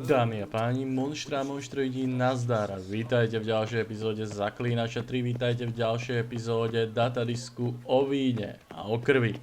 Dámy a páni, monštra a monštroidi, nazdar. Vítajte v ďalšej epizóde Zaklínača 3, vítajte v ďalšej epizóde Datadisku o Víne a o krvi.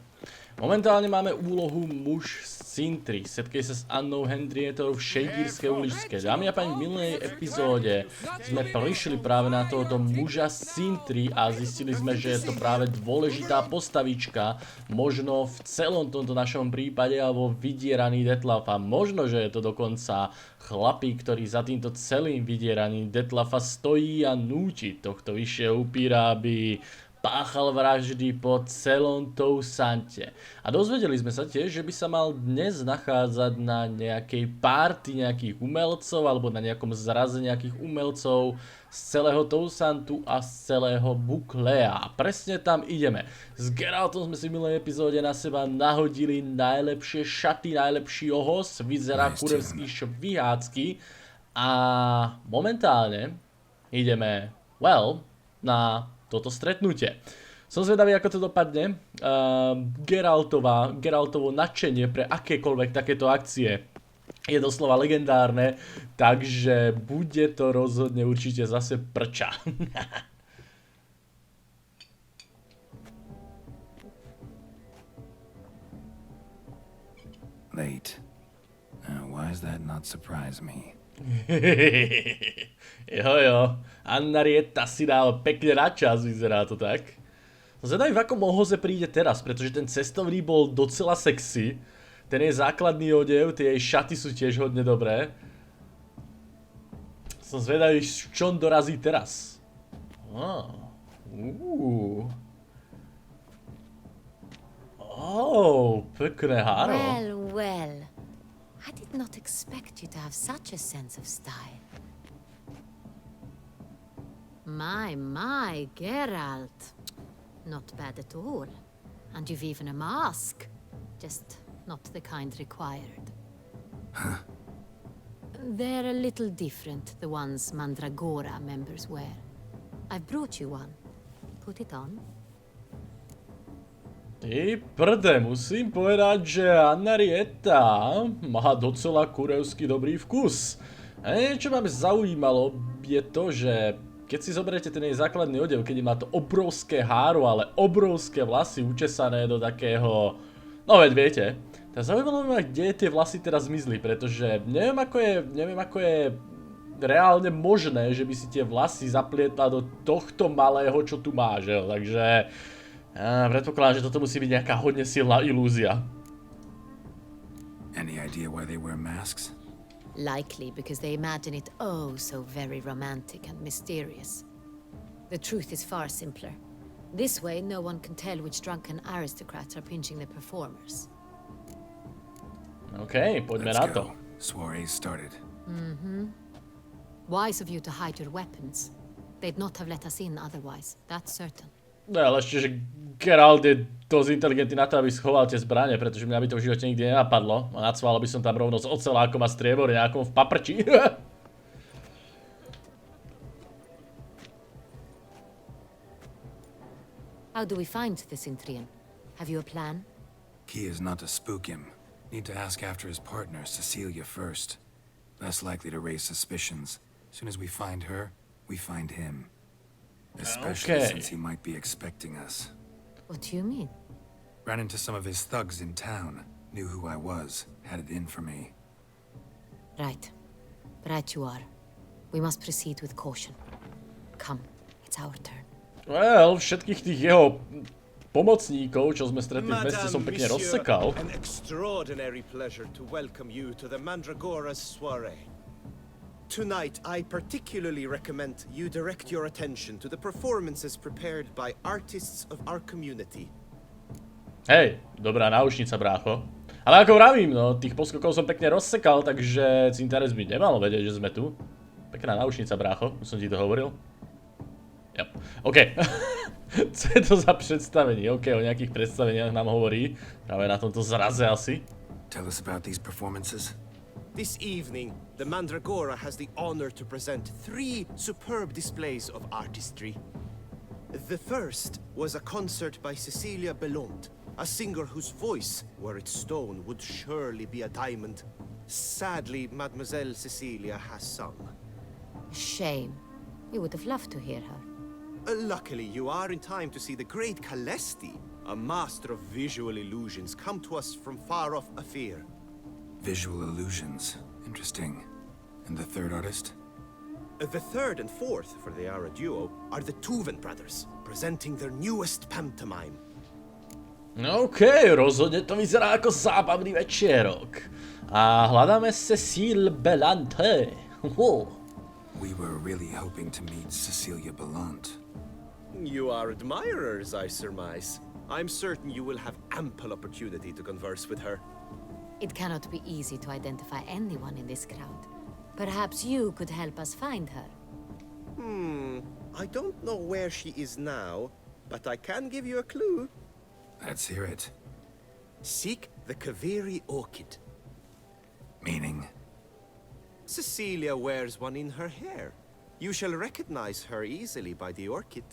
Momentálne máme úlohu muž z Cintry. Setkej sa s Annou Henrietou v Šejdírskej uličke. Dámy a páni, v minulej epizóde sme prišli práve na tohoto muža z Cintry a zistili sme, že je to práve dôležitá postavička, možno v celom tomto našom prípade, alebo vydieraný Detlafa. Možno, že je to dokonca chlapík, ktorý za týmto celým vydieraním Detlafa stojí a núti tohto vyššieho upíra, aby páchal vraždy po celom Tousante. A dozvedeli sme sa tiež, že by sa mal dnes nachádzať na nejakej párty nejakých umelcov alebo na nejakom zraze nejakých umelcov z celého Tousantu a z celého Buklea. A presne tam ideme. S Geraltom sme si v minulej epizóde na seba nahodili najlepšie šaty, najlepší ohos, vyzerá kurevský švihácky a momentálne ideme, na toto stretnutie. Som zvedavý, ako to dopadne. Geraltovo nadšenie pre akékoľvek takéto akcie je doslova legendárne, takže bude to rozhodne určite zase prča. Late. Why does that not surprise me? Jo, Henrieta si dal pekne na čas, vyzerá to tak. Zvedavý, v akom ohoze príde teraz, pretože ten cestovný bol docela sexy. Ten jej základný odev, tie jej šaty sú tiež hodne dobré. Som zvedavý, v čom dorazí teraz. Pekné háro. Well. I did not expect you to have such a sense of style. My, Geralt. Not bad at all. And you've even a mask. Just not the kind required. Huh? They're a little different, the ones Mandragora members wear. I've brought you one. Put it on. Ty prde, musím povedať, že Henrieta má docela kurevský dobrý vkus. A niečo ma zaujímalo je to, že keď si zoberiete ten jej základný odev, keď má to obrovské háro, ale obrovské vlasy učesané do takého, no veď viete, tak zaujímalo ma, kde tie vlasy teraz zmizli, pretože neviem ako je reálne možné, že by si tie vlasy zaplietla do tohto malého, čo tu má, že jo, takže predpokladám, že toto musí byť nejaká hodne silná ilúzia. Any idea why they wear masks? Likely because they imagine it oh so very romantic and mysterious. The truth is far simpler. This way, no one can tell which drunken aristocrats are pinching the performers. OK, poďme na to. Soiree started. Wise of you to hide your weapons. They'd not have let us in otherwise, that's certain. No ale ešte, že Geralt je dosť inteligentný na to, aby schoval tie zbrane, pretože mňa by to v živote nikdy nenapadlo. A nacval by som tam rovno s ocelákom a striebor nejakom v paprči. How do we find the Cintrian? Have you a plan? Key is not to spook him. Need to ask after his partner, Cecilia, first. Less likely to raise suspicions. As soon as we find her, we find him. Especially since he might be expecting us. What do you mean? Ran into some of his thugs in town. Knew who I was. Had it in for me. Right. Right you are. We must proceed with caution. Come, it's our turn. Well, všetkých tých jeho pomocníkov, čo sme stretli v meste, som pekne rozsekal. An extraordinary pleasure to welcome you to the Mandragora's soiree. Tonight, I particularly recommend you direct your attention to the performances prepared by artists of our community. Hej, dobrá náušnica, brácho. Ale ako vravím, no, tých poskokov som pekne rozsekal, takže Cintares by nemalo vedieť, že sme tu. Pekná náušnica, brácho, už som ti to hovoril. Jo, OK. Co je to za predstavenie? OK, o nejakých predstaveniach nám hovorí. Práve na tomto zraze asi. Tell us about these performances. This evening, the Mandragora has the honor to present 3 superb displays of artistry. The first was a concert by Cecilia Bellont, a singer whose voice, were it stone, would surely be a diamond. Sadly, Mademoiselle Cecilia has sung. Shame. We would have loved to hear her. Luckily, you are in time to see the great Calesti, a master of visual illusions, come to us from far off Upíri. Visual illusions. Interesting. And the third artist? The third and fourth, for they are a duo, are the Tuven brothers, presenting their newest pantomime. OK, rozhodne to vyzerá ako zábavný večierok. A hľadáme Cecile Belante. We were really hoping to meet Cecilia Belante. You are admirers, I surmise. I'm certain you will have ample opportunity to converse with her. It cannot be easy to identify anyone in this crowd. Perhaps you could help us find her. I don't know where she is now, but I can give you a clue. Let's hear it. Seek the Kaveri orchid. Meaning? Cecilia wears one in her hair. You shall recognize her easily by the orchid.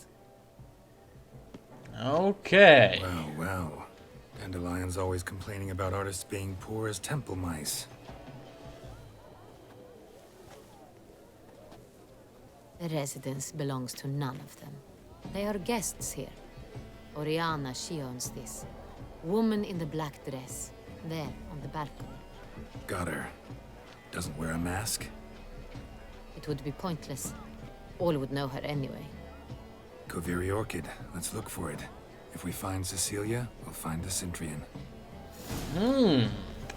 OK. Well. Dandelion's always complaining about artists being poor as temple mice. The residence belongs to none of them. They are guests here. Oriana, she owns this. Woman in the black dress. There, on the balcony. Got her. Doesn't wear a mask? It would be pointless. All would know her anyway. Kaveri orchid. Let's look for it. If we find Cecilia, we'll find the Centrian.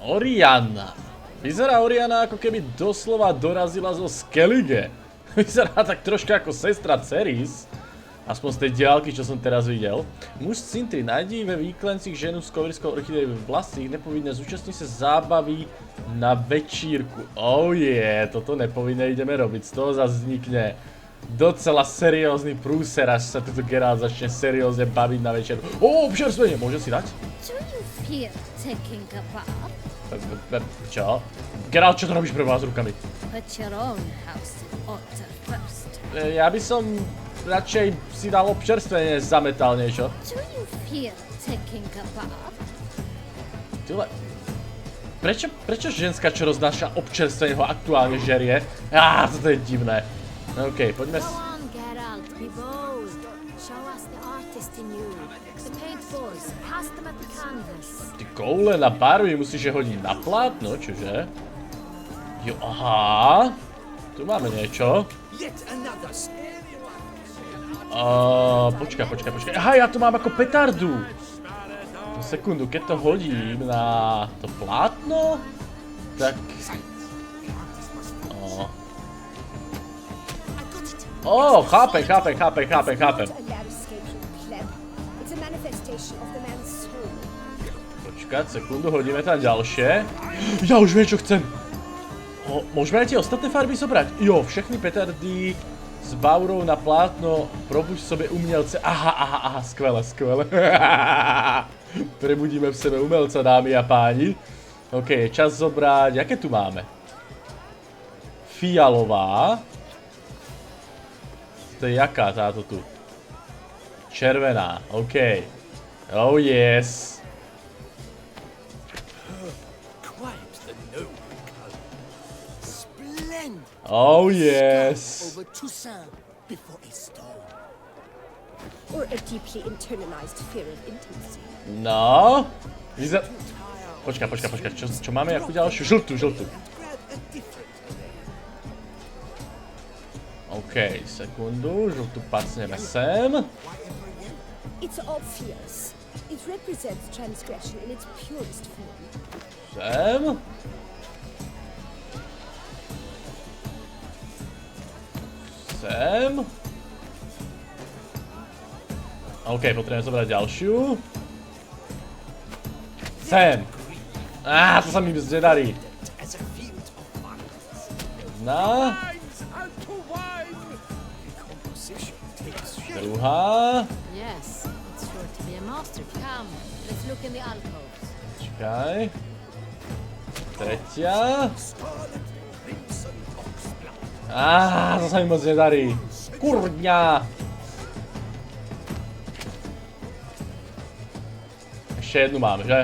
Oriana. Vyzerá Oriana, ako keby doslova dorazila zo Skellige. Vyzerá tak troška ako sestra Ceris. Aspoň z tej diaľky, čo som teraz videl. Muž z Cintry nájdí ve výklencích ženu s koverskou orchidej v vlasích. Nepovinné zúčastní sa zábavy na večírku. Oh yeah, toto nepovinné ideme robiť. Z toho zase vznikne docela seriózny prúser, až sa tuto Geralt začne seriózne baviť na večeru. Občerstvenie, môžem si dať? Čo? Geralt, čo to robíš pre vás rukami? Ja by som radšej si dal občerstvenie, zametal niečo. Tyle. Prečo ženská, čo roznáša občerstvenie, ho aktuálne žerie? Toto je divné. OK, poďme s... Ty koule, na párvi musíš je hodiť na plátno, čože? Jo, aha. Tu máme niečo. Počkaj. Aha, ja tu mám ako petardu. Sekundu, keď to hodím na to plátno, tak... chápem. Počkať, sekundu, hodíme tam ďalšie. Ja už viem, čo chcem. Môžeme aj tie ostatné farby zobrať? Jo, všechny petardy s baurou na plátno, probuď v sebe umelce. Aha, skvelé. Prebudíme v sebe umelca, dámy a páni. OK, je čas zobrať, jaké tu máme? Fialová. To je jaká táto tu? Červená, OK. Oh yes. Oh yes. No. Počkaj. Čo máme jakú ďalšiu? Žltú. OK, sekundu, žltú pacneme sem. Sem. OK, potrebujeme zobrať ďalšiu. Sem. To sa mi nedarí. Jedna. Druhá. Čakaj. Tretia. To sa mi moc nedarí. Kurňa. Ešte jednu máme, že?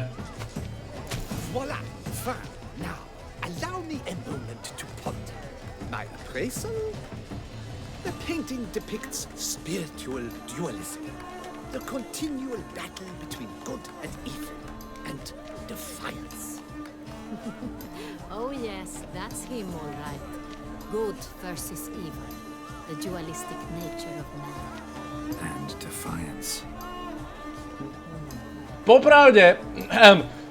appraisal? The painting depicts spiritual dualism, the continual battle between good and evil, and defiance. Oh yes, that's him all right. Good versus evil. The dualistic nature of man. And defiance. Popravde,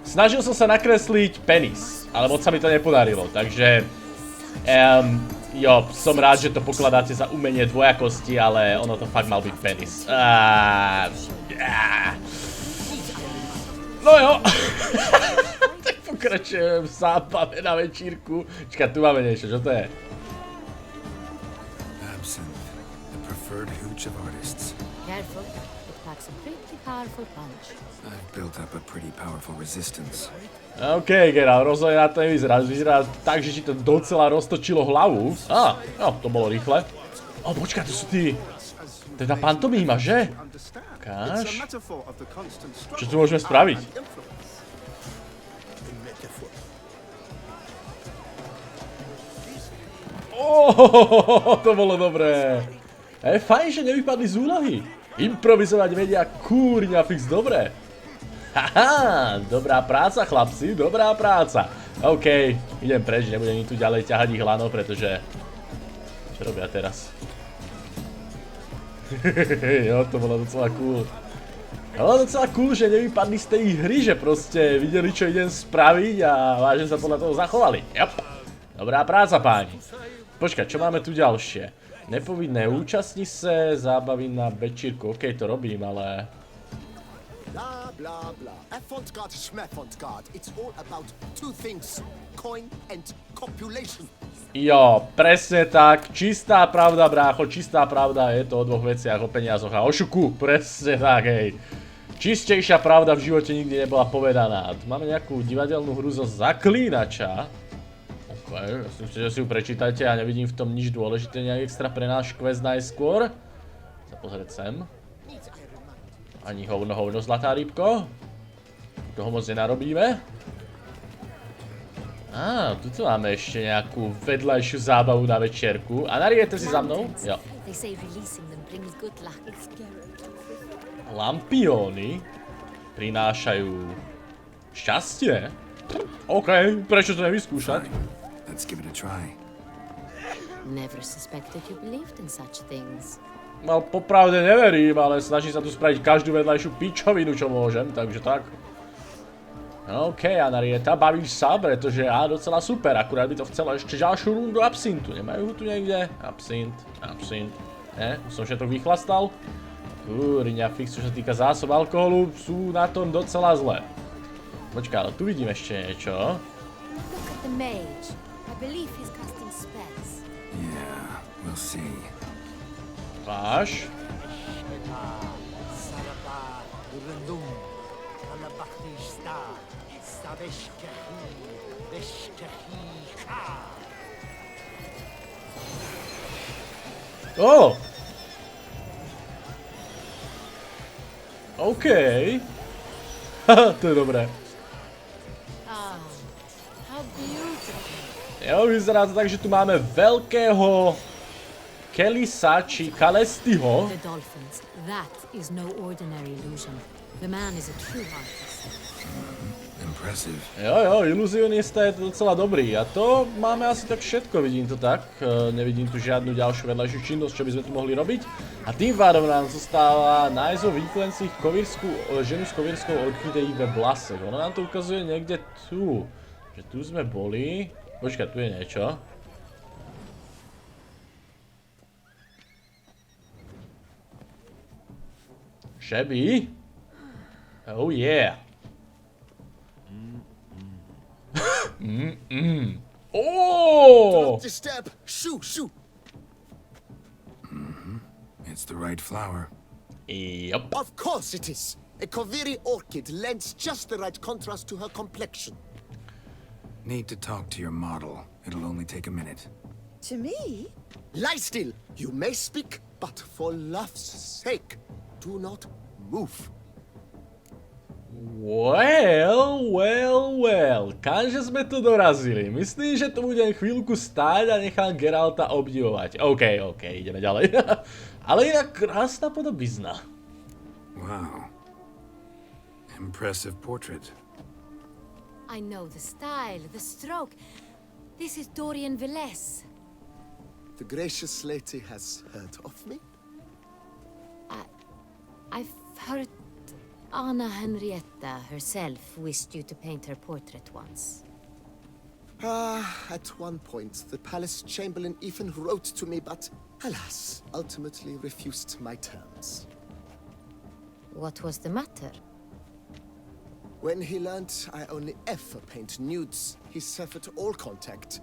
snažil som sa nakresliť penis, ale moc sa mi to nepodarilo, takže jo, som rád, že to pokladáte za umenie dvojakosti, ale ono to fakt mal byť penis. No jo, tak pokračujem v zábave na večírku. Čakaj, tu máme niečo, čo to je? Absinthe, the preferred hooch of artists. Careful, it packs a pretty powerful punch. I've built up a pretty powerful resistance. OK, Geralt, rozhodne na to nevyzerá. Vyzerá tak, že ti to docela roztočilo hlavu. No, to bolo rýchle. Počkaj, to sú tí... To je tá pantomíma, že? Ukáž. Čo tu môžeme spraviť? To bolo dobré. Je fajn, že nevypadli z úlohy. Improvizovať vedia kúrňa fix dobre. Haha, dobrá práca, chlapci, dobrá práca. OK, idem preč, nebudem im tu ďalej ťahať ich lano, pretože... Čo robia teraz? Jo, to bolo docela cool. Bolo docela cool, že nevypadli z tej hry, že proste videli, čo idem spraviť a vážne sa podľa toho zachovali. Jop. Dobrá práca, páni. Počkaj, čo máme tu ďalšie? Nepovinné účastní se, zábavy na večírku. OK, to robím, ale... Blah, blah, blah. Avant-garde, schmavant-garde. It's all about two things. Coin and copulation. Jo, presne tak. Čistá pravda, brácho, čistá pravda. Je to o dvoch veciach, o peniazoch a o šuku. Presne tak, hej. Čistejšia pravda v živote nikdy nebola povedaná. Tu máme nejakú divadelnú hru zo Zaklínača. OK, že si ju prečítajte, ja nevidím v tom nič dôležité, nejak extra pre náš quest najskôr. Sa pozrieť sem. Ani hovno, zlatá rybko. Toho moc nenarobíme. Tuto máme ešte nejakú vedľajšiu zábavu na večierku. A nariete si za mnou? Jo. Lampióny prinášajú šťastie? OK, prečo to nevyskúšať? Let's give it a try. Never suspected you believed in such things. No, popravde neverím, ale snažím sa tu spraviť každú vedľajšiu pičovinu, čo môžem, takže tak. OK, Anarieta, bavíš sa, pretože docela super, akurát by to chcelo ešte ďalšiu rundu absintu. Nemajú ho tu niekde? Absint. Už som všetko vychlastal. Kúriňa, fix, čo sa týka zásob alkoholu, sú na tom docela zle. Počkaj, ale tu vidím ešte niečo. Look at the mage. I believe he's casting spells. Yeah, we'll see. Váš. OK. To je dobré. Jo, vyzerá to tak, že tu máme veľkého Kelisa či Kalestiho. The dolphins. That is no ordinary illusion. The man is a true artist. Impressive. Jo, iluzionista je to docela dobrý. A to máme asi tak všetko, vidím to tak. Nevidím tu žiadnu ďalšiu vedľajšiu činnosť, čo by sme tu mohli robiť. A tým pádom nám zostáva nájsť vo výklencích ženu s kovírskou orchideí ve vlasech. Ono nám to ukazuje niekde tu. Že tu sme boli. Počkaj, tu je niečo. Shabby? Oh yeah. Oh! Don't disturb. Shoo. It's the right flower. Yep. Of course it is. A Koviri orchid lends just the right contrast to her complexion. Need to talk to your model. It'll only take a minute. To me? Lie still. You may speak, but for love's sake, do not move. Well. Kanže sme tu dorazili. Myslím, že tu budem chvíľku stáť a nechám Geralta obdivovať. OK, ideme ďalej. Ale inak krásna podobizna. Wow. Impressive portrait. I know the style, the stroke. This is Dorian Velez. The gracious lady has heard of me? I've heard Anna Henrietta herself wished you to paint her portrait once. At one point, the palace chamberlain even wrote to me, but alas, ultimately refused my terms. What was the matter? When he learned I only ever paint nudes, he severed all contact.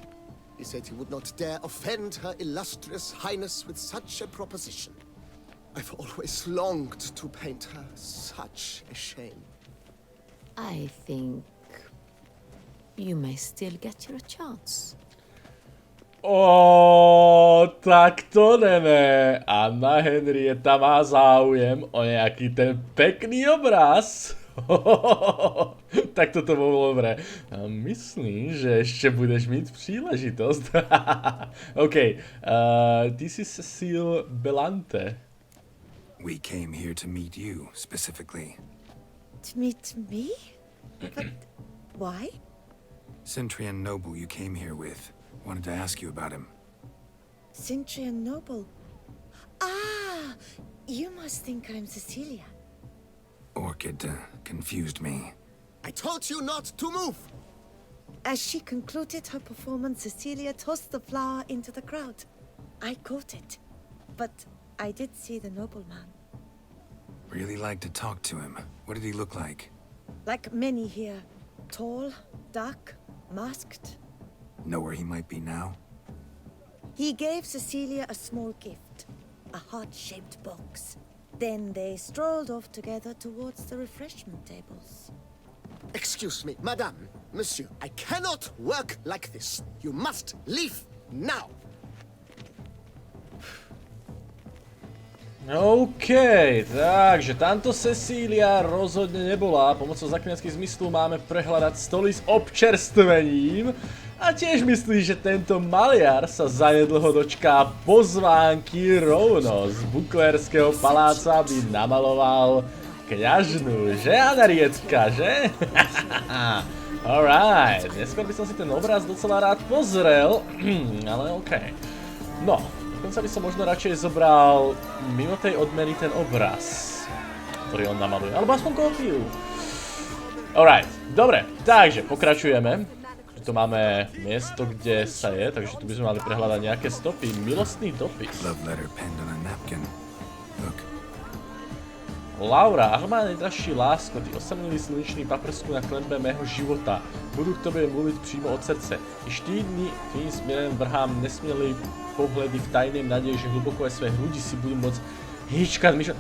He said he would not dare offend her illustrious highness with such a proposition. I've always longed to paint her. Such a shame. I think you may still get your chance. Tak to neme. Anna Henrietta má záujem o nejaký ten pekný obraz. Tak toto bolo dobré. Myslím, že ešte budeš mít příležitosť. OK. This is Cecile Belante. We came here to meet you, specifically. To meet me? But why? Centrian noble you came here with. Wanted to ask you about him. Centrian noble. Ah, you must think I'm Cecilia. Orchid confused me. I told you not to move! As she concluded her performance, Cecilia tossed the flower into the crowd. I caught it, but I did see the nobleman. Really like to talk to him. What did he look like? Like many here. Tall, dark, masked. Know where he might be now? He gave Cecilia a small gift, a heart-shaped box. Then they strolled off together towards the refreshment tables. Excuse me, madame, monsieur, I cannot work like this. You must leave now. OK, takže tamto Cecília rozhodne nebola. Pomocou zaklinačských zmyslov máme prehľadať stoly s občerstvením. A tiež myslí, že tento maliar sa zanedlho dočká pozvánky rovno z buklerského paláca, aby namaloval kňažnú, že Anarietka, že? Alright, neskôr by som si ten obraz docela rád pozrel, ale OK. No, dokonca by som možno radšej zobral mimo tej odmeny ten obraz, ktorý on namaluje, alebo aspoň kópiu. Alright, dobre, takže pokračujeme. Tu máme miesto, kde sa je, takže tu by sme mali prehľadať nejaké stopy. Milostný dopis. Love letter penned on a napkin. Look. Laura, ach má nejdražší lásko, ty osamělý slunečný paprsku na klenbe mého života. Budu k tobě mluvit přímo od srdce. Již týdny tvým směrem vrhám nesmělý pohledy v tajném naději, že hluboko ve své hrudi si budu moc hýčkat, myšlet.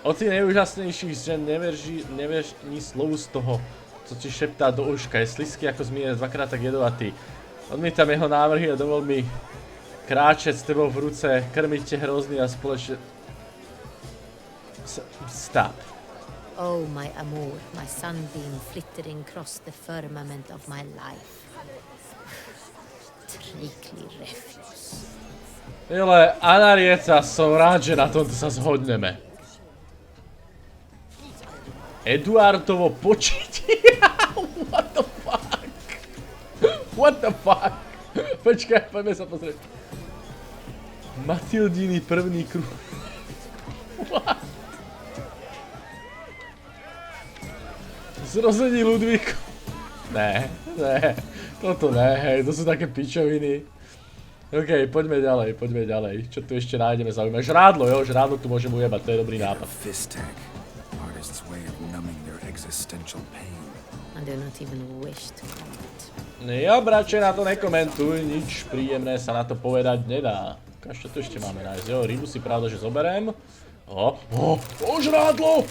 O ty nejúžasnějších žen nevěř ni slovu z toho, co ti šeptá do uška. Je slizký jako zmíněn, dvakrát tak jedovatý. Odmítám jeho návrhy a dovol mi kráčet s tebou v ruce, krmit tě hrozný a společně... Stop. Oh, my amour, my sunbeam flittering across the firmament of my life. Trickly refuse. Jele, Anarieca, som rád, že na tomto sa zhodneme. Eduardovo počítie? What the fuck? What the fuck? Počkaj, poďme sa pozrieť. Matildíny prvný kruh. What? Zrození Ludvíku. Ne, toto ne, hej, to sú také pičoviny. OK, poďme ďalej, čo tu ešte nájdeme zaujímavé. Žrádlo, jo, žrádlo tu môžem ujebať, to je dobrý nápad. Jo, brače, na to nekomentuj, nič príjemné sa na to povedať nedá. Čo tu ešte máme nájsť, jo, rybu si pravda, že zoberiem. Žrádlo,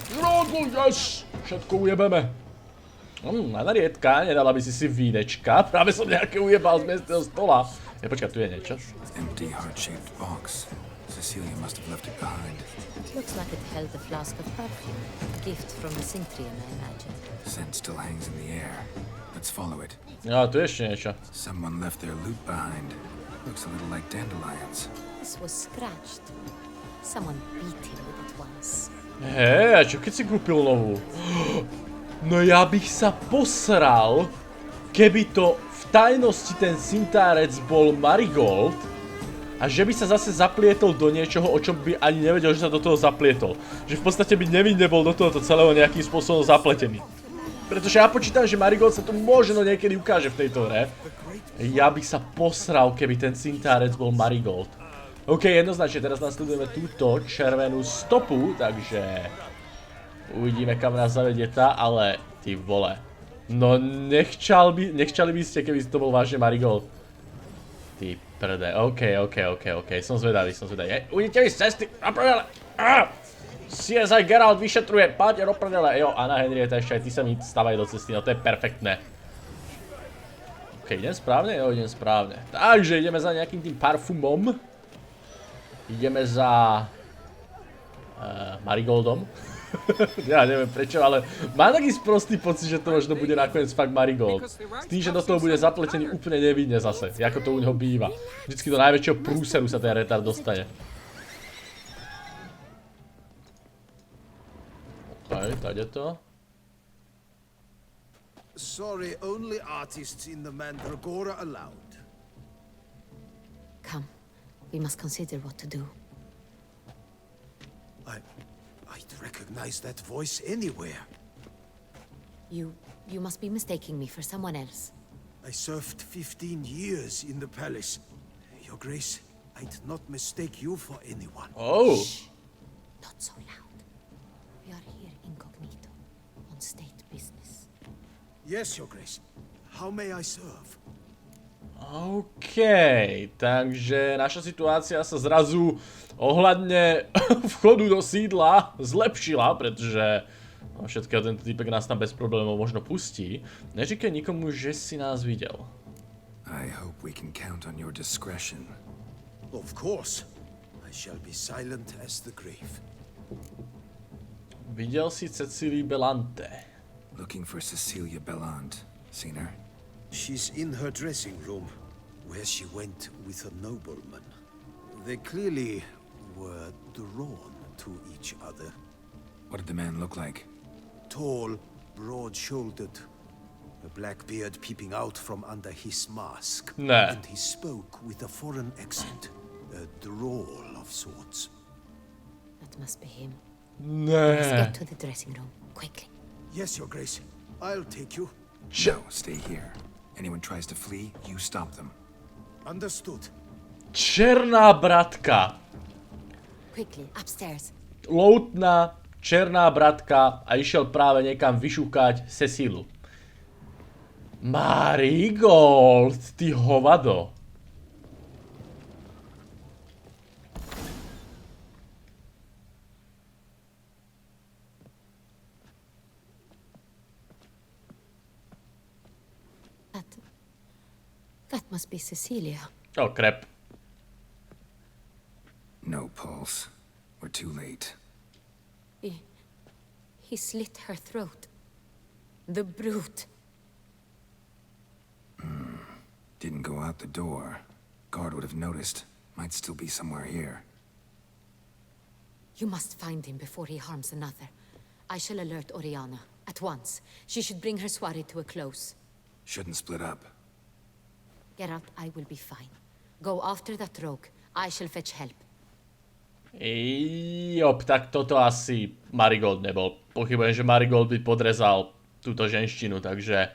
yes, všetko ujebeme. Anarietka, nedala by si vínečka, práve som nejaké ujebal z miestneho stola. Počkaj, tu je niečo. Empty heart-shaped box. Cecilia must have left it behind. It looks like it held a flask of perfume. A gift from the Cintrian, I imagine. Scent still hangs in the air. Let's follow it. Ja, tu ešte niečo. Someone left their loot behind. Looks a little like dandelions. This was scratched. Someone beat him with it once. Hej, a čo keď si kúpil novú? No ja bych sa posral, keby to v tajnosti ten cintárec bol marigold a že by sa zase zaplietol do niečoho, o čom by ani nevedel, že sa do toho zaplietol. Že v podstate by nevinne bol do tohoto celého nejakým spôsobom zapletený. Pretože ja počítam, že marigold sa tu možno niekedy ukáže v tejto hre. Ja bych sa posral, keby ten cintárec bol marigold. OK, jednoznačne, teraz nasledujeme túto červenú stopu, takže uvidíme, kam nás zavedie tá, ale ty vole. No nechčali by ste, keby to bol vážne marigold. Ty prde, OK, som zvedavý. Uvidíte vy z cesty, na prdele! CSI Geralt vyšetruje, páďte do prdele. Jo, Anna Henrietta, ešte aj ty sa mi stávaj do cesty, no to je perfektné. OK, idem správne? Jo, idem správne. Takže ideme za nejakým tým parfumom. Ideme za Marigoldom. Ja neviem prečo, ale mám taký sprostý pocit, že to možno bude nakoniec fakt Marigold. S tým, že do toho bude zapletený úplne nevinne zase, ako to u neho býva. Vždycky do najväčšieho prúseru sa ten retard dostane. OK, tady to. Sorry, only artists in the Mandragora allowed. Come. We must consider what to do. I'd recognize that voice anywhere. You must be mistaking me for someone else. I served 15 years in the palace. Your Grace, I'd not mistake you for anyone. Oh! Shh. Not so loud. We are here incognito, on state business. Yes, Your Grace. How may I serve? OK, takže naša situácia sa zrazu ohľadne vchodu do sídla zlepšila, pretože všetkého tento týpek nás tam bez problémov možno pustí. Neříkaj nikomu, že si nás videl. I hope we can count on your discretion. Of course. I shall be silent as the grave. Videl si Cecílii Bellante. Looking for Cecilia Bellant. Seen her? She's in her dressing room, where she went with a nobleman. They clearly were drawn to each other. What did the man look like? Tall, broad-shouldered, a black beard peeping out from under his mask. Nah. And he spoke with a foreign accent, a drawl of sorts. That must be him. Let's Ne. get to the dressing room, quickly. Yes, Your Grace. I'll take you. No, stay here. Anyone tries to flee, you stop them. Understood. Černá bratka. Quickly, upstairs. Loutná černá bratka a išiel práve niekam vyšúkať Cecílu. Marigold, ty hovado. That must be Cecilia. Oh, crap. No pulse. We're too late. He slit her throat. The brute. Didn't go out the door. Guard would have noticed. Might still be somewhere here. You must find him before he harms another. I shall alert Oriana at once. She should bring her soirée to a close. Shouldn't split up. Geralt, I will be fine. Go after that rogue. I shall fetch help. Jop, tak toto asi Marigold nebol. Pochybujem, že Marigold by podrezal túto ženštinu, takže...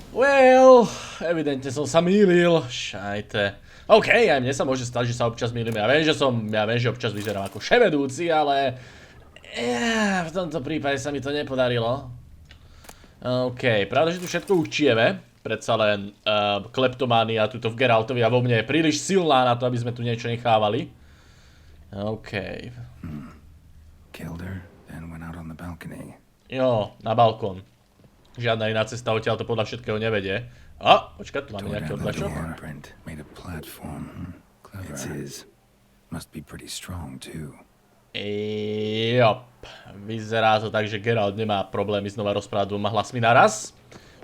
Well, evidentne som sa mýlil. Šajte. OK, aj mne sa môže stať, že sa občas mýlim. Ja viem, že občas vyzerám ako ševedúci, ale... v tomto prípade sa mi to nepodarilo. OK, pravda, že tu všetko učieme. Predsa len kleptománia tuto v Geraltovi a vo mne je príliš silná na to, aby sme tu niečo nechávali. OK. Killed her, then went out on the balcony. Jo, na balkón. Žiadna iná cesta odtiaľ to podľa všetkého nevedie. A, počkaj, tu máme nejaké odlačok. Made a platform. Clever. It's his. Must be pretty strong too. Jop. Vyzerá to tak, že Geralt nemá problémy znova rozprávať dvoma hlasmi naraz.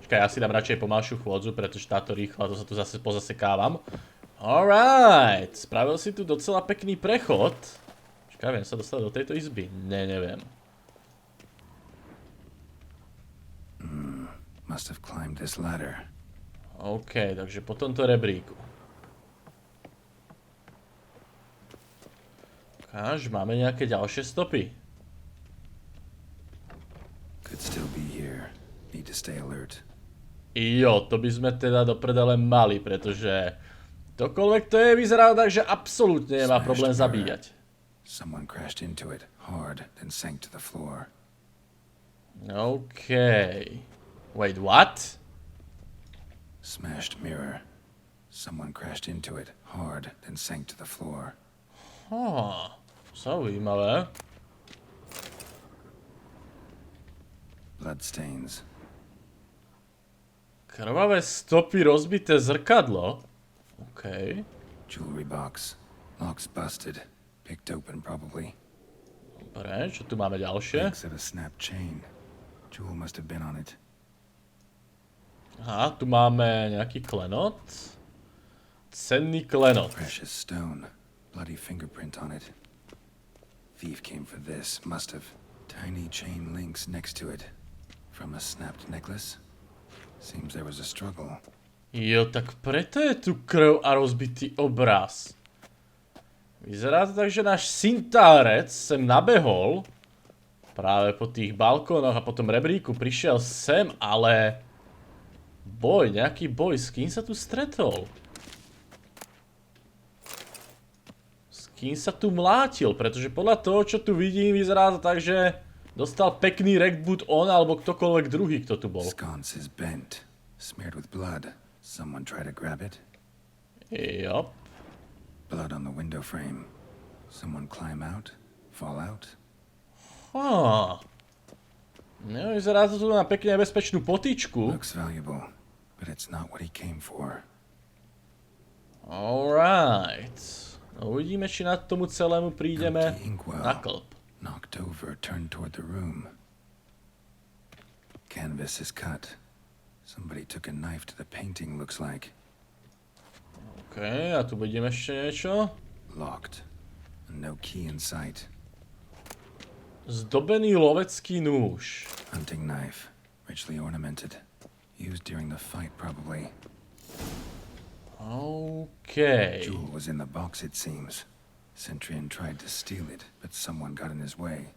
Čakaj, ja si dám radšej pomalšiu chôdzu, pretože táto rýchla, to sa tu zase pozasekávam. Alright. Spravil si tu docela pekný prechod. Čakaj, viem sa dostať do tejto izby? Ne, neviem. Must have climbed this ladder. OK, takže po tomto rebríku. Ukáž, máme nejaké ďalšie stopy. Could still be here. Need to stay alert. Jo, to by sme teda do prdele mali, pretože ktokoľvek to je, vyzerá tak, že absolútne nemá problém zabíjať. Someone crashed into it hard, then sank to the floor. OK. Wait, what? Smashed mirror. Someone crashed into it hard, then sank to the floor. Zaujímavé. Bloodstains. Krvavé stopy, rozbité zrkadlo. OK. Jewelry box. Locks busted. Picked open probably. Dobre, čo tu máme ďalšie? Links of a snapped chain. Jewel must have been on it. Aha, tu máme nejaký klenot. Cenný klenot. Precious stone. Bloody fingerprint on it. Thief came for this. Must have. Tiny chain links next to it. From a snapped necklace. Seems there was a struggle. Jo, tak preto je tu krv a rozbitý obraz. Vyzerá to tak, že náš syntárec sem nabehol. Práve po tých balkónoch a po tom rebríku prišiel sem, ale... nejaký boj, s kým sa tu stretol? S kým sa tu mlátil? Pretože podľa toho, čo tu vidím, vyzerá to tak, že dostal pekný wreckboot on alebo ktokoľvek druhý, kto tu bol. Sconce is bent, smeared with blood. Someone try to grab it? Jop. Blood on the window frame. Someone climb out? Fall out? No, vyzerá to tu na pekne nebezpečnú potyčku. Looks valuable, but it's not what he came for. Alright. No, uvidíme, či na tomu celému prídeme na klb. Knocked over, turned toward the room. Canvas is cut. Somebody took a knife to the painting, looks like. OK, a tu vidíme ešte niečo. Locked. No key in sight. Zdobený lovecký nôž. Hunting knife, richly ornamented. Used during the fight, probably. OK. Jewel was in the box, it seems. Centurion tried to steal it, but someone got in his way.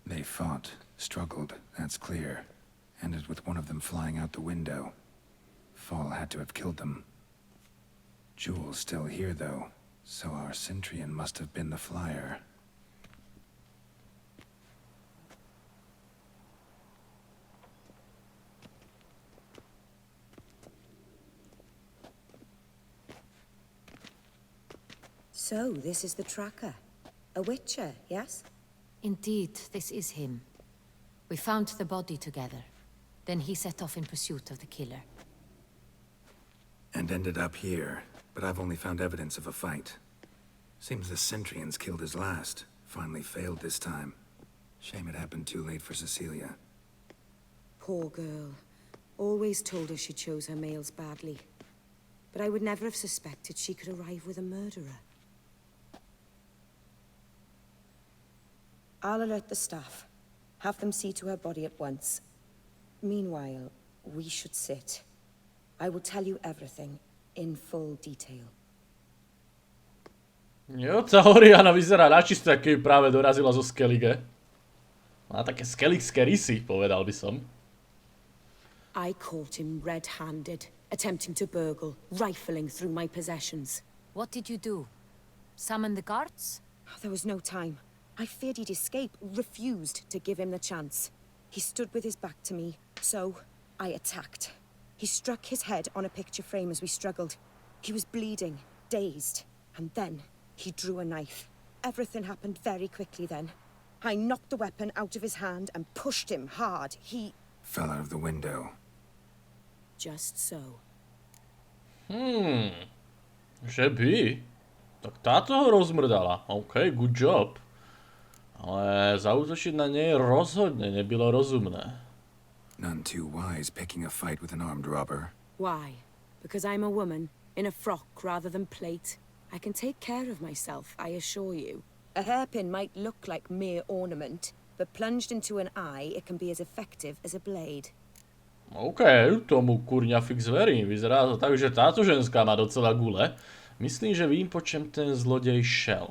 They fought, struggled, that's clear. Ended with one of them flying out the window. Fall had to have killed them. Jewel's still here, though, so our Centurion must have been the flyer. So, this is the tracker. A witcher, yes? Indeed, this is him. We found the body together. Then he set off in pursuit of the killer. And ended up here, but I've only found evidence of a fight. Seems the Centurion's killed his last. Finally failed this time. Shame it happened too late for Cecilia. Poor girl. Always told her she chose her males badly. But I would never have suspected she could arrive with a murderer. I'll alert the staff. Have them see to her body at once. Meanwhile, we should sit. I will tell you everything, in full detail. Jo, tá Oriana vyzerá načisto, ako ju práve dorazila zo Skellige. Má také skeligské rysy, povedal by som. I caught him red-handed, attempting to burgle, rifling through my possessions. What did you do? Summon the guards? There was no time. I feared he'd escape, refused to give him the chance. He stood with his back to me, so I attacked. He struck his head on a picture frame as we struggled. He was bleeding, dazed, and then he drew a knife. Everything happened very quickly then. I knocked the weapon out of his hand and pushed him hard. He Fell out of the window. just so. Že by? Tak táto ho rozmrdala. OK, good job. Ale zaútočiť na nej rozhodne nebylo rozumné. None too wise picking a fight with an armed robber. Why? Because I'm a woman, in a frock rather than plate. I can take care of myself, I assure you. A hairpin might look like mere ornament, but plunged into an eye, it can be as effective as a blade. OK, tomu kurňa fix verím. Vyzerá to tak, že táto ženská má docela gule. Myslím, že vím, po čem ten zlodej šel.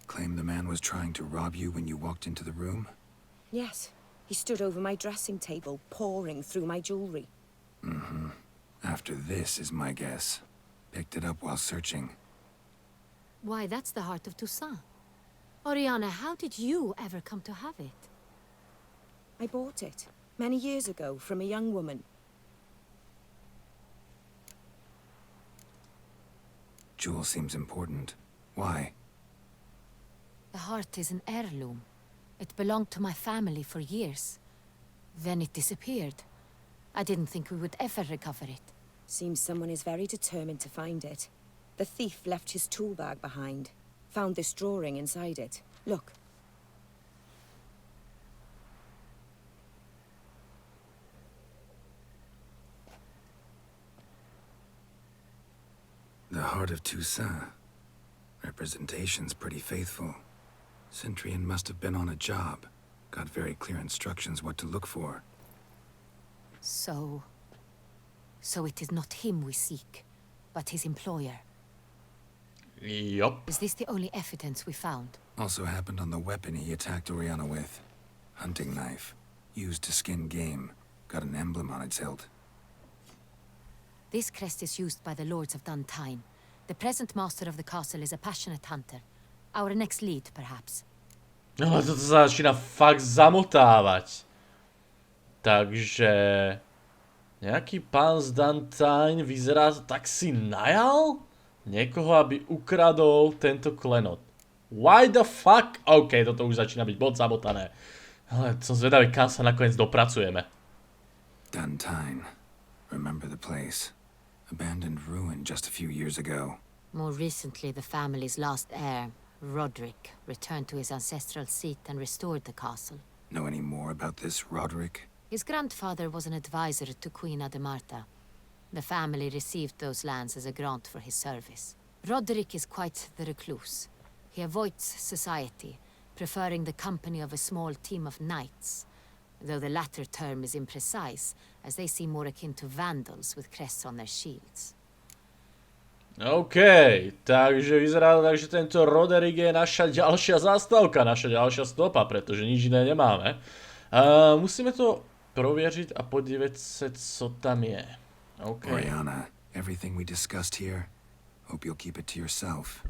Claim the man was trying to rob you when you walked into the room? Yes, he stood over my dressing table, pouring through my jewelry. After this is my guess. Picked it up while searching. Why, that's the heart of Toussaint. Oriana, how did you ever come to have it? I bought it, many years ago, from a young woman. Jewel seems important. Why? The heart is an heirloom. It belonged to my family for years. Then it disappeared. I didn't think we would ever recover it. Seems someone is very determined to find it. The thief left his tool bag behind. Found this drawing inside it. Look. The heart of Toussaint. Representation's pretty faithful. Centurion must have been on a job. Got very clear instructions what to look for. So it is not him we seek, but his employer. Yup. Is this the only evidence we found? Also happened on the weapon he attacked Oriana with. Hunting knife. Used to skin game. Got an emblem on its hilt. This crest is used by the lords of Duntine. The present master of the castle is a passionate hunter. Our next lead, perhaps. Ale toto sa začína fakt zamotávať. Takže... Nejaký pán z Duntine vyzerá, tak si najal niekoho, aby ukradol tento klenot. Why the fuck? OK, toto už začína byť moc zamotané. Ale som zvedavý, kam sa nakoniec dopracujeme. Duntine. Remember the place. Abandoned ruin just a few years ago. More recently, the family's last heir, Roderick, returned to his ancestral seat and restored the castle. Know any more about this Roderick? His grandfather was an advisor to Queen Ademarta. The family received those lands as a grant for his service. Roderick is quite the recluse. He avoids society, preferring the company of a small team of knights, though the latter term is imprecise, as they seem more akin to vandals with crests on their shields. OK, takže vyzerá to tak, že tento Roderick je naša ďalšia zástavka, naša ďalšia stopa, pretože nič iné nemáme. Musíme to proveriť a podívať sa, co tam je. OK. Oriana, everything we discussed here, hope you'll keep it to yourself.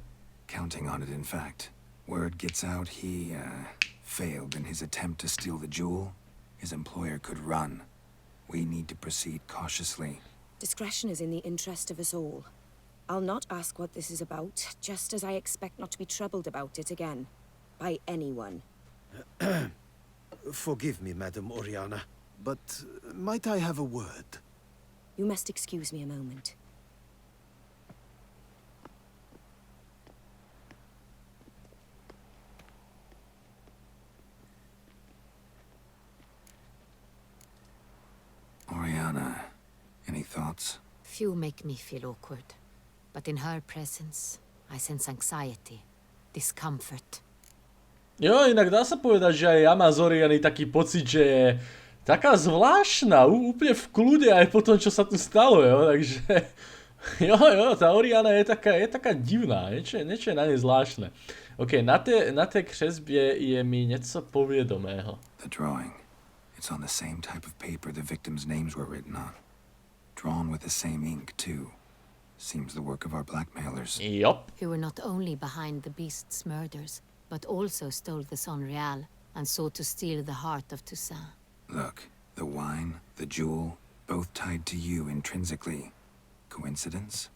Counting on it, in fact. Word gets out he, failed in his attempt to steal the jewel. His employer could run. We need to proceed cautiously. Discretion is in the interest of us all. I'll not ask what this is about, just as I expect not to be troubled about it again. By anyone. Forgive me, Madam Oriana, but might I have a word? You must excuse me a moment. Oriana, any thoughts? Few make me feel awkward, but in her presence, I sense anxiety, discomfort. Jo, inak dá sa povedať, že aj Amazorian je taký pocit, že je taká zvláštna, úplne v kľude aj po tom, čo sa tu stalo, jo, takže... Jo, tá Oriana je taká divná, niečo je na nej zvláštne. OK, na tej kresbie je mi niečo poviedomého. The drawing. It's on the same type of paper the victims' names were written on. Drawn with the same ink, too. Seems the work of our blackmailers. Yup. Who were not only behind the beast's murders, but also stole the Son Real and sought to steal the heart of Toussaint. Look, the wine, the jewel, both tied to you intrinsically. Coincidence?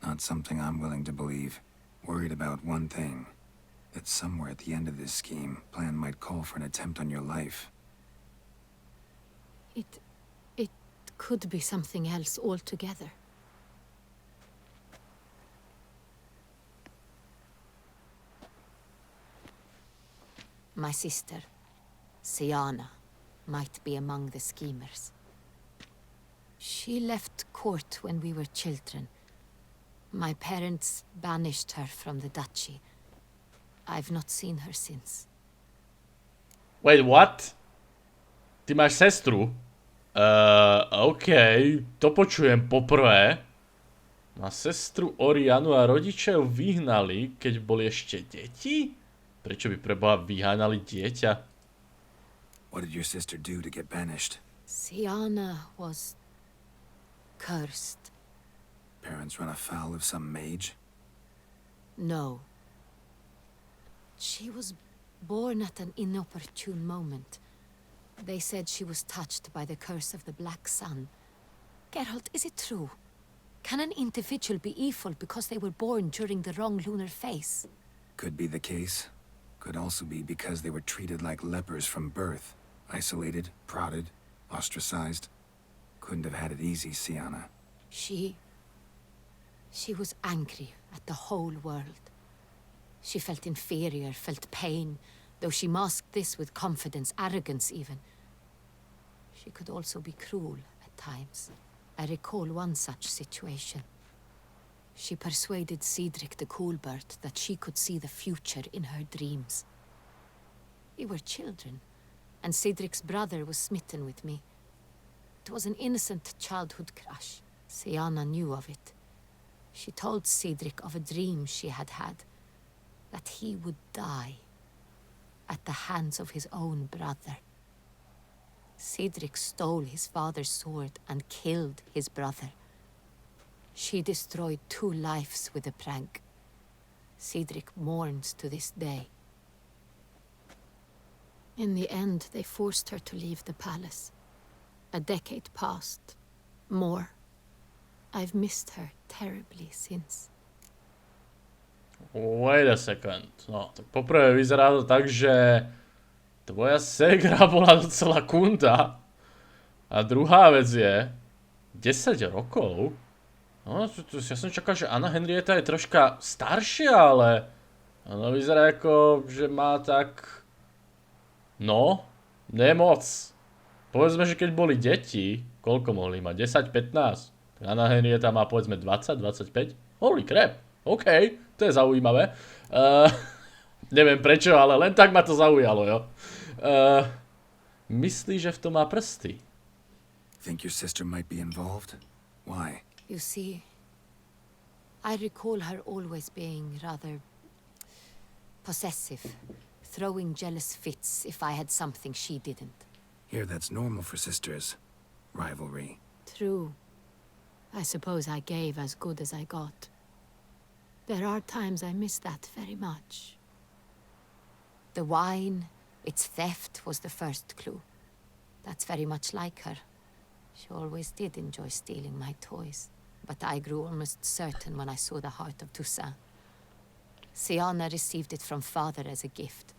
Not something I'm willing to believe. Worried about one thing. That somewhere at the end of this scheme, plan might call for an attempt on your life. It could be something else altogether. My sister, Siana, might be among the schemers. She left court when we were children. My parents banished her from the duchy. I've not seen her since. Wait, what? Ty máš sestru? OK, to počujem poprvé. Má sestru Orianu a rodičia ju vyhnali, keď boli ešte deti? Prečo by preboha vyháňali dieťa? What did your sister do to get banished? Siana was cursed. Parents run afoul of some mage? No. She was born at an inopportune moment. They said she was touched by the curse of the Black Sun. Geralt, is it true? Can an individual be evil because they were born during the wrong lunar phase? Could be the case. Could also be because they were treated like lepers from birth. Isolated, prodded, ostracized. Couldn't have had it easy, Siana. She was angry at the whole world. She felt inferior, felt pain, though she masked this with confidence, arrogance even. She could also be cruel at times. I recall one such situation. She persuaded Cedric the Coolbird that she could see the future in her dreams. We were children, and Cedric's brother was smitten with me. It was an innocent childhood crush. Siana knew of it. She told Cedric of a dream she had had, that he would die at the hands of his own brother. Cedric stole his father's sword and killed his brother. She destroyed 2 lives with a prank. Cedric mourns to this day. In the end, they forced her to leave the palace. A decade passed. More. I've missed her terribly since. Wait a second. No, tak poprvé vyzerá to tak, že tvoja ségra bola docela kunda. A druhá vec je 10 rokov. No, ja som čakal, že Anna Henrietta je troška staršia, ale ono vyzerá ako, že má tak... No, nemoc. Povedzme, že keď boli deti, koľko mohli mať? 10-15? Anna Henrietta má povedzme 20-25? Holy crap, OK, to je zaujímavé. Neviem prečo, ale len tak ma to zaujalo, jo. Myslí, že v tom má prsty. Think your sister might be involved? Why? You see, I recall her always being rather possessive, throwing jealous fits if I had something she didn't. Here, that's normal for sisters. Rivalry. True. I suppose I gave as good as I got. There are times I miss that very much. The wine, its theft was the first clue. That's very much like her. She always did enjoy stealing my toys. But I grew almost certain when I saw the heart of Toussaint. Siana received it from father as a gift.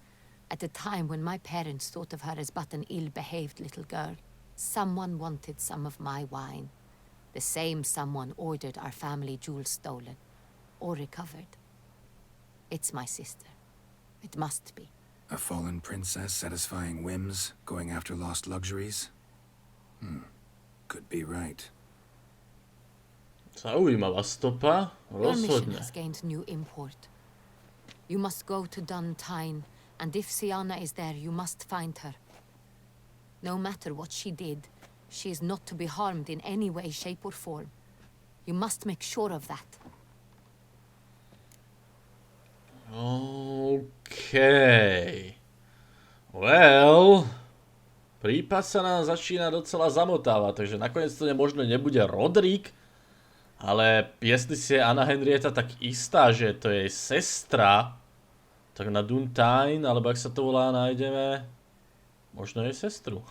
At a time when my parents thought of her as but an ill-behaved little girl. Someone wanted some of my wine. The same someone ordered our family jewels stolen. Or recovered. It's my sister. It must be. A fallen princess satisfying whims, going after lost luxuries? Could be right. Zaujímavá stopa, Your mission rozhodne. has gained new import. You must go to Duntine, and if Siana is there, you must find her. No matter what she did, she is not to be harmed in any way, shape or form. You must make sure of that. OK. Well... Prípad sa nám začína docela zamotávať, takže nakoniec to možno nebude Rodrik, ale jestli si je Anna Henrietta tak istá, že to je sestra, tak na Duntine, alebo jak sa to volá, nájdeme možno jej sestru.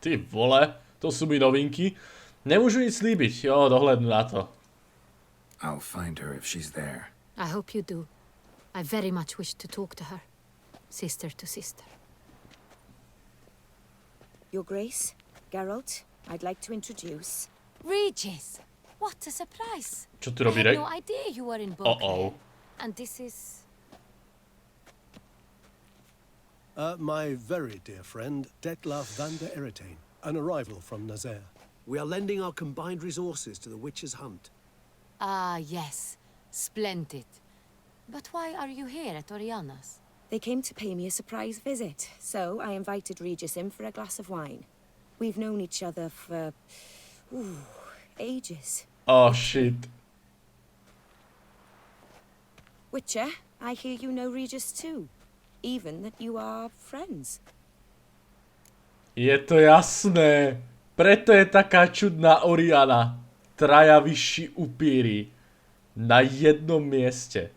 Ty vole, to sú mi novinky. Nemôžu nič slíbiť, jo, dohľadnú na to. I'll find her if she's there. I hope you do. I very much wish to talk to her. Sister to sister. Your Grace, Geralt, I'd like to introduce... Regis! What a surprise! Čo tu robí I Reg? had no idea you were in Beauclair. Uh-oh. And this is... My very dear friend, Detlaf van der Eretain, an arrival from Nazaire. We are lending our combined resources to the Witcher's hunt. Ah, yes. Splendid. But why are you here at Oriana's? They came to pay me a surprise visit, so I invited Regis in for a glass of wine. We've known each other for... ages. Oh, shit. Witcher, I hear you know Regis too. Even that you are friends. Je to jasné. Preto je taká čudná Oriana. Traja vyšší upíri. Na jednom mieste.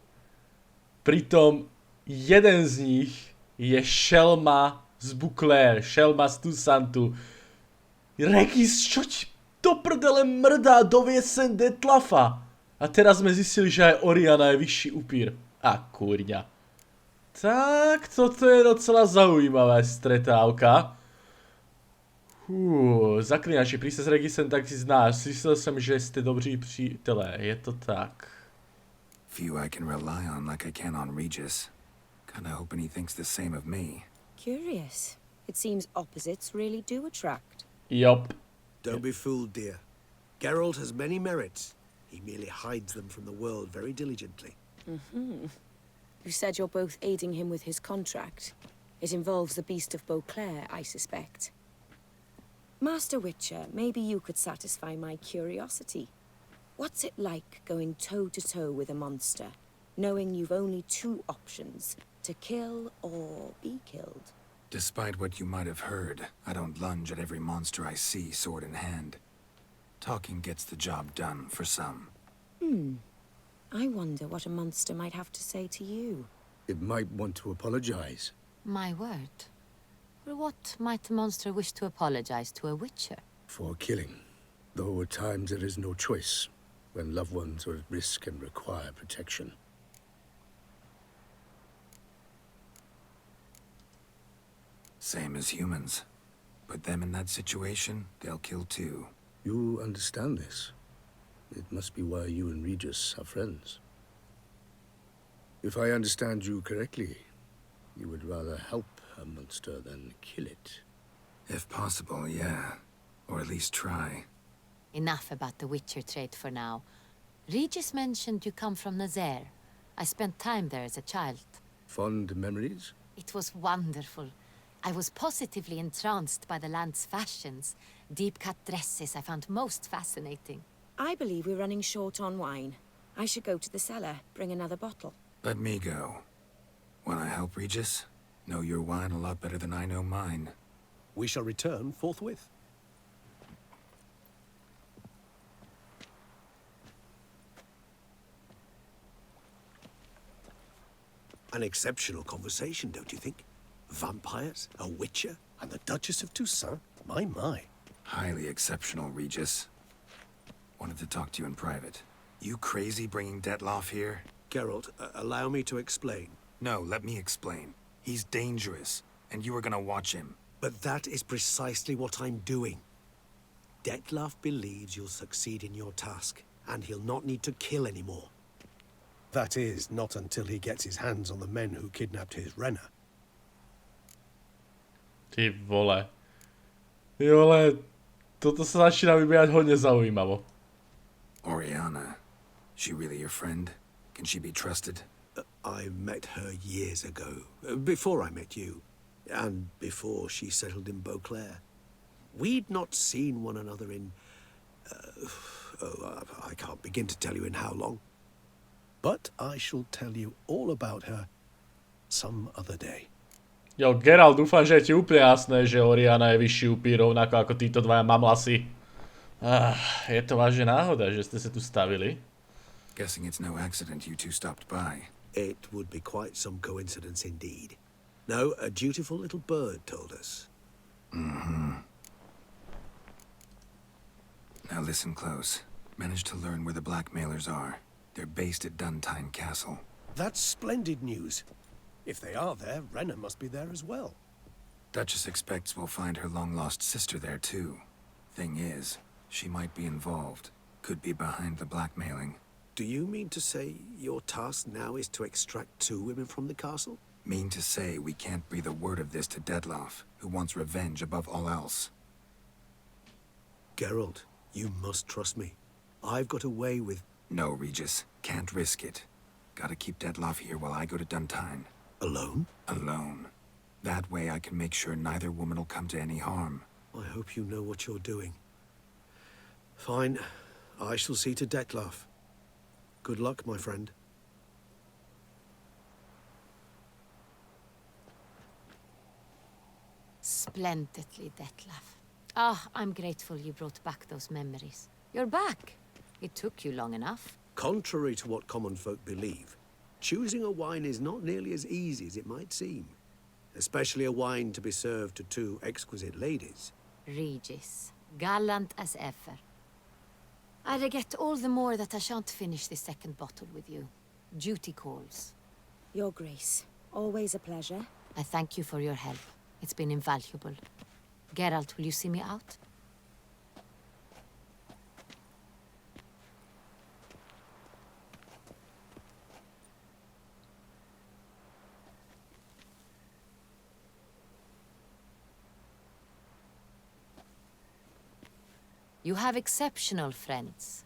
Pritom jeden z nich je šelma z Buklér, šelma z Tusantu. Regis, čo ti do prdele mrdá, dovie sem Detlafa. A teraz sme zistili, že aj Oriana je vyšší upír. A kurňa. Tak, toto je docela zaujímavá stretávka. Zaklínači, prísť s Regisem tak si znáš. Slyšel jsem, že jste dobří přítelé. Je to tak. Few I can rely on like I can on Regis. Kinda hoping he thinks the same of me. Curious. It seems opposites really do attract. Yup. Don't be fooled, dear. Geralt has many merits. He merely hides them from the world very diligently. You said you're both aiding him with his contract. It involves the beast of Beauclair, I suspect. Master Witcher, maybe you could satisfy my curiosity. What's it like going toe-to-toe with a monster, knowing you've only two options, to kill or be killed? Despite what you might have heard, I don't lunge at every monster I see sword in hand. Talking gets the job done for some. I wonder what a monster might have to say to you. It might want to apologize. My word. For what might a monster wish to apologize to a witcher? For killing. Though at times there is no choice, when loved ones are at risk and require protection. Same as humans. Put them in that situation, they'll kill too. You understand this. It must be why you and Regis are friends. If I understand you correctly, you would rather help a monster than kill it. If possible, yeah. Or at least try. Enough about the witcher trait for now. Regis mentioned you come from Nazaire. I spent time there as a child. Fond memories? It was wonderful. I was positively entranced by the land's fashions. Deep-cut dresses I found most fascinating. I believe we're running short on wine. I should go to the cellar, bring another bottle. Let me go. Wanna help, Regis? Know your wine a lot better than I know mine. We shall return forthwith. An exceptional conversation, don't you think? Vampires, a witcher, And the Duchess of Toussaint? My. Highly exceptional, Regis. Wanted to talk to you in private. You crazy bringing Detloff here? Geralt, allow me to explain. No, let me explain. He's dangerous, and you are gonna watch him. But that is precisely what I'm doing. Detlaff believes you'll succeed in your task, and he'll not need to kill anymore. That is, not until he gets his hands on the men who kidnapped his Renna. Ty vole. Ty vole, toto sa začína vybíjať hodne zaujímavo. Oriana, she really your friend? Can she be trusted? I met her years ago, before I met you, and before she settled in Beauclair. We'd not seen one another in... I can't begin to tell you in how long. But I shall tell you all about her some other day. Jo, Geralt, dúfam, že je ti úplne jasné, že Oriana je vyšší upír, rovnako ako títo dvaja mamlasy. Je to vážne náhoda, že ste sa tu stavili? Guessing it's no accident you two stopped by. It would be quite some coincidence indeed. No, a dutiful little bird told us. Now listen close. Managed to learn where the blackmailers are. They're based at Duntine Castle. That's splendid news. If they are there, Renna must be there as well. Duchess expects we'll find her long-lost sister there, too. Thing is, she might be involved. Could be behind the blackmailing. Do you mean to say your task now is to extract two women from the castle? Mean to say we can't breathe a word of this to Detloff, who wants revenge above all else. Geralt, you must trust me. I've got a way with... No, Regis. Can't risk it. Gotta keep Detloff here while I go to Duntine. Alone? Alone. That way I can make sure neither woman will come to any harm. I hope you know what you're doing. Fine. I shall see to Detloff. Good luck, my friend. Splendidly, Detlaff. Ah, I'm grateful you brought back those memories. You're back. It took you long enough. Contrary to what common folk believe, choosing a wine is not nearly as easy as it might seem. Especially a wine to be served to two exquisite ladies. Regis, gallant as ever. I regret all the more that I shan't finish this second bottle with you. Duty calls. Your Grace, always a pleasure. I thank you for your help. It's been invaluable. Geralt, will you see me out? You have exceptional friends.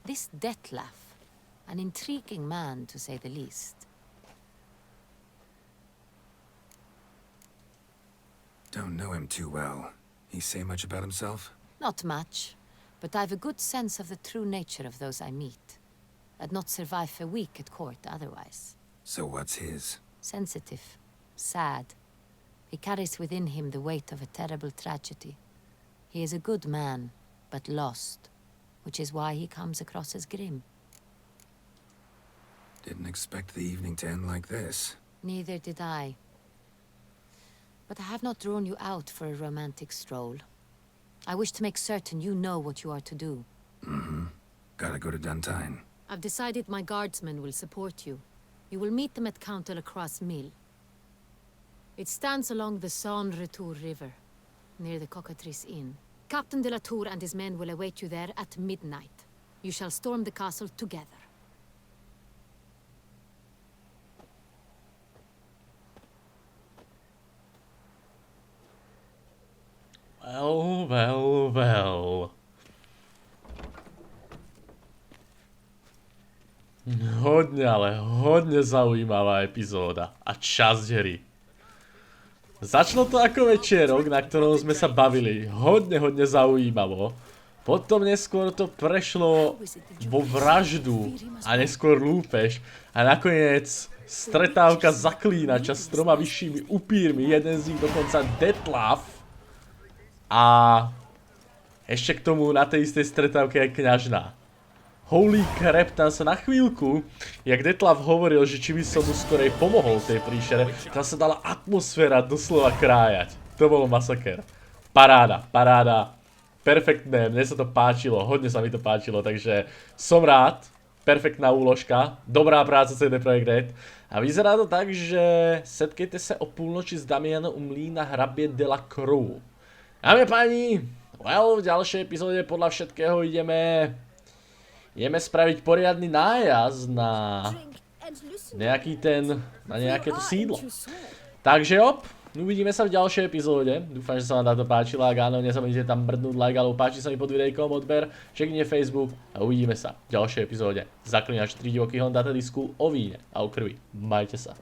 This Detlaff, an intriguing man to say the least. Don't know him too well. He say much about himself? Not much, but I've a good sense of the true nature of those I meet. I'd not survive a week at court otherwise. So what's his? Sensitive, sad. He carries within him the weight of a terrible tragedy. He is a good man, but lost, which is why he comes across as grim. Didn't expect the evening to end like this. Neither did I. But I have not drawn you out for a romantic stroll. I wish to make certain you know what you are to do. Mm-hmm. Gotta go to Duntine. I've decided my guardsmen will support you. You will meet them at Count Delacroix's mill. It stands along the Saône-Retour River, near the Cockatrice Inn. Captain de la Tour and his men will await you there at midnight. You shall storm the castle together. Well, well, well. Hodne, ale hodne zaujímavá epizóda a časť hry. Začalo to ako večerok, na ktorom sme sa bavili hodne zaujímavo. Potom neskôr to prešlo vo vraždu a neskôr lúpež. A nakoniec stretávka Zaklínača s 3 vyššími upírmi, jeden z nich dokonca Detlaff. A ešte k tomu na tej istej stretávke aj kňažná. Holy crap, tam sa na chvíľku, jak Detlaff hovoril, že či by som mu skorej pomohol tej príšere, tam sa dala atmosféra doslova krájať. To bolo masaker. Paráda, paráda. Perfektné, mne sa to páčilo, hodne sa mi to páčilo, takže som rád. Perfektná úložka, dobrá práca CD Projekt Red. A vyzerá to tak, že setkejte se o půlnoči s Damianom u mlýna hrabě de la Croix. Dámy a páni, v ďalšej epizóde podľa všetkého ideme spraviť poriadny nájazd na nejaké to sídlo. Takže uvidíme sa v ďalšej epizóde. Dúfam, že sa vám táto páčila. Ak áno, nezabudnite tam mrdnúť like, alebo páči sa mi pod videjkom odber, čeknite Facebook a uvidíme sa v ďalšej epizóde. Zaklínač 3 divokých hon Datadisku o víne a o krvi. Majte sa.